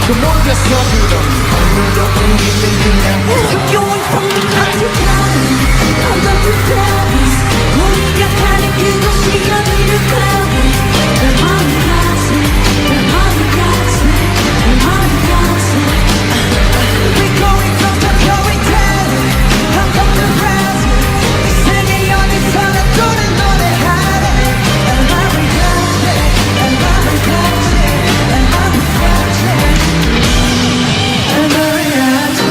그 모르겠어 그럼 오늘도 움직이는 그냥 You're going from the top to down From the to Paris 우리가 가는 그곳이 어디를 가니 내 마음이 같이 내 마음이 같이 내 마음이 같이 We're going from Tokyo to Delhi Hong Kong to Brazil 이 세계 어디서나 또는 노래하래 내 마음이 같이 내 마음이 같이 내 마음이 같이 내 마음이 같이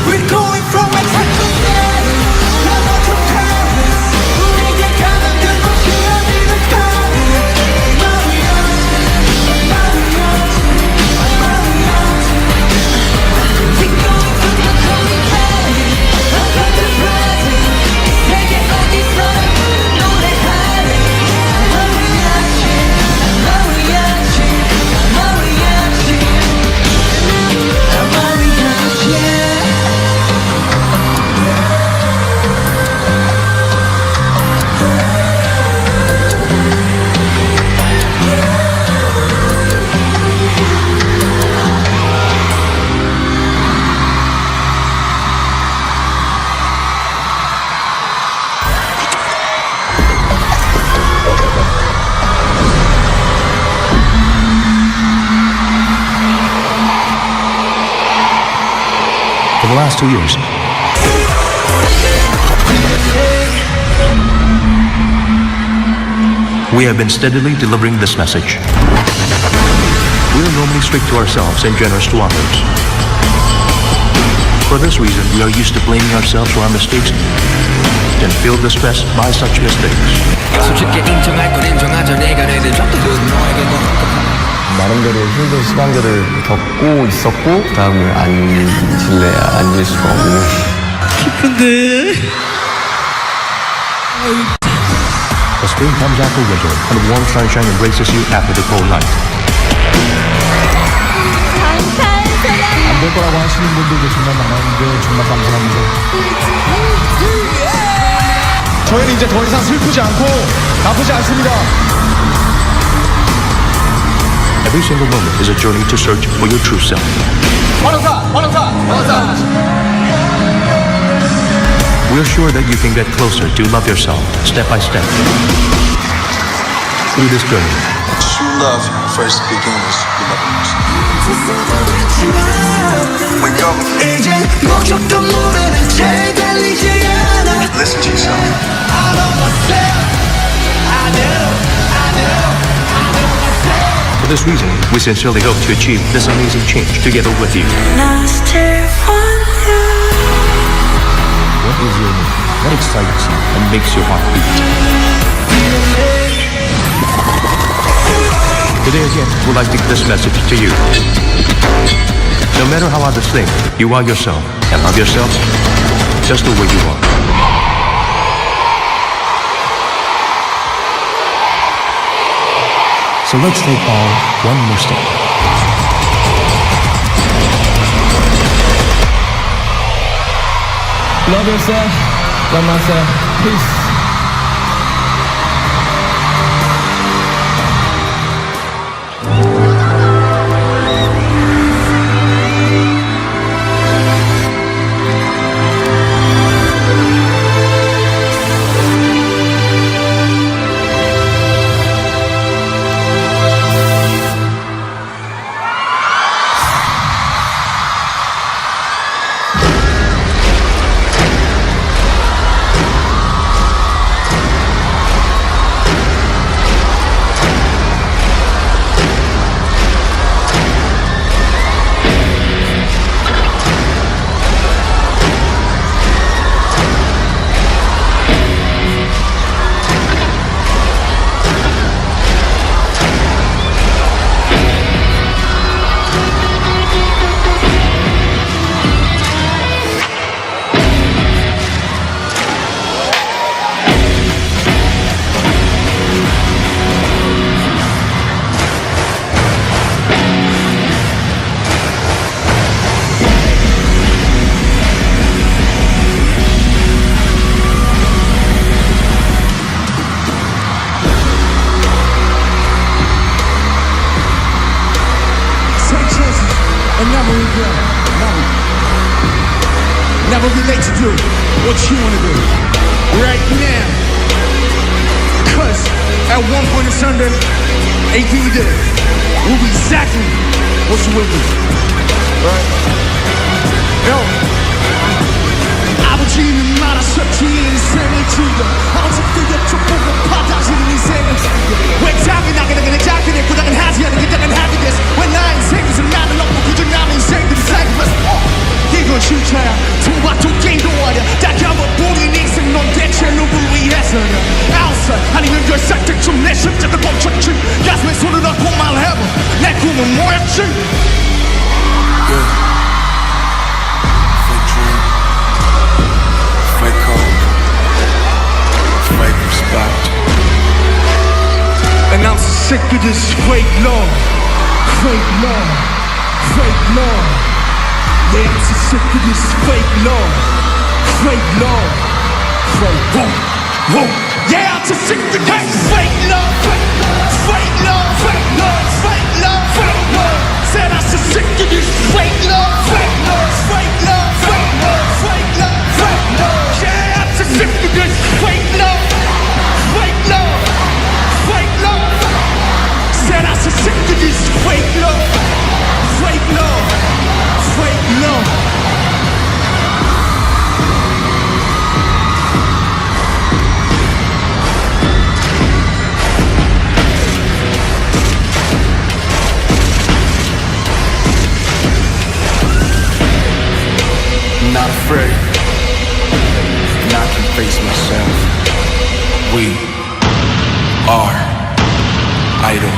We're going from a time to Delhi, London to Paris. 우리가 가는 그곳이 어디를 가니? 마음이 같이, 마음이 같이, 마음이 같이. We're going from Tokyo to Delhi, London to Brazil. 이 세계 어디서나 노래하래. 마음이 같이, 마음이 같이, 마음이 같이, 마음이 같이. For the last 2 years, we have been steadily delivering this message. We are normally strict to ourselves and generous to others. For this reason, we are used to blaming ourselves for our mistakes and feel distressed by such mistakes. 솔직히 인정할 건 인정하자 내가 내든 적도 너에게 나름대로 힘든 시간들을 겪고 있었고 그 다음을 앉을래야 앉을 수가 없는 The spring comes after winter, and the warm sunshine embraces you after the cold night. 안 될 거라고 하시는 분들도 정말 많았는데 정말 감사합니다. 저희는 이제 더 이상 슬프지 않고 나쁘지 않습니다. Every single moment is a journey to search for your true self. We are sure that you can get closer to love yourself, step by step. Through this journey, True love first begins with lovers. Wake up. 이제 목적도 모르는 채 달리지 않아. Listen to yourself. I know myself. I know, I know, I know myself. for this reason, we sincerely hope to achieve this amazing change together with you. What is your name? What excites you and makes your heart beat? Today again, we'd like to give this message to you. No matter how others think, you are yourself, and love yourself just the way you are. So let's take on one more step. Love yourself, love myself, peace. never relate to do what you wanna do right now. Cause at one point in Sunday, everything you did will be exactly what you will do. Right? Yo. 아버지는 말하셨지 인생을 즐겨 어차피 역적보고 받아지는 인생을 즐겨 왜 당연하게 나는 작게 고당은 하지 않은 게 당연하게 됐어 왜 나 인생에서 나를 넘고 그저 남의 인생들이 살고 있어 이건 실체야 통과통 게임도 아니야 다가와버린 인생 넌 대체 누굴 위해서냐 outside 아니면 열살 때쯤 내 심장을 멈췄지 가슴에 손을 얹고 말해봐 내 꿈은 뭐였지 Fake hope, fake respect. And I'm sick of this fake love, fake love, fake love. Yeah, I'm so sick of this fake love, fake love, fake whoa, whoa. Yeah, I'm so sick of this fake love, fake love, fake love, fake love, fake love, fake love. Said I'm so sick of this fake love, fake love, fake love, fake love, fake love, fake love. Yeah, I'm so sick of this fake love, fake love, fake love. Said I'm so sick of this fake love, fake love, fake love. I'm not afraid, and I can face myself. We are idol.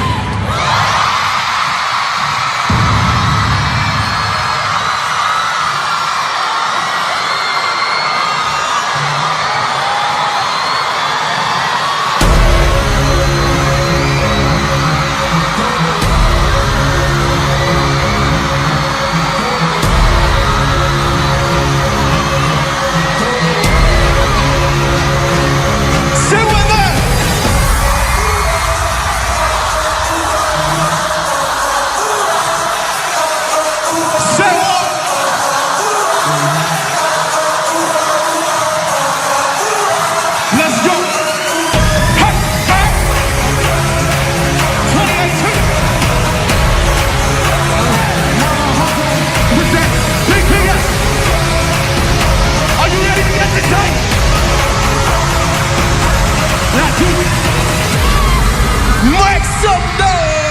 Make some noise!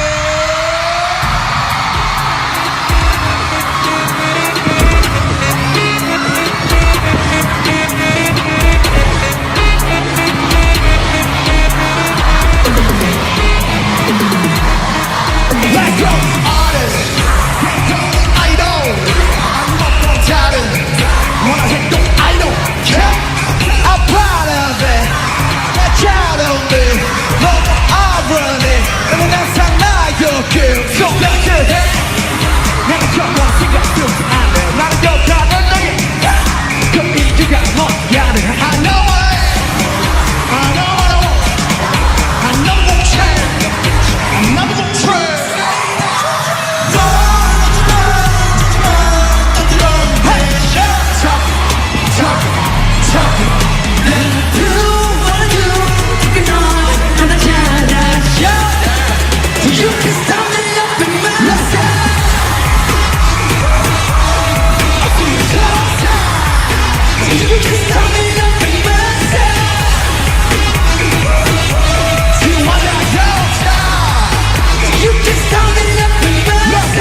Let's go! Artist, get go, idol. I'm up on talent. Wanna hit the idol? Yeah, I'm proud of it. That's out of me. Love, I'm running. And when that's how I go, so let's get it. 내가 정말 생각 좀 안 해. 나는 여자는 너의 그 이유가 뭐야? I know it. I know what I want. I know won't change. I never won't change. You can stop me up in my You can stop me up in my You wanna go? You can stop me up in my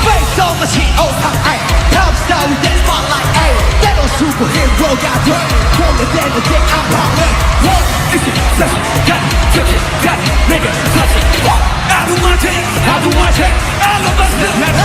Face on the T.O.I. Top star with that spotlight, ayy. That old superhero got dirt. From the day that I'm poppin'. What is it? Touch it, got it, nigga, touch it. I do my thing, I love myself.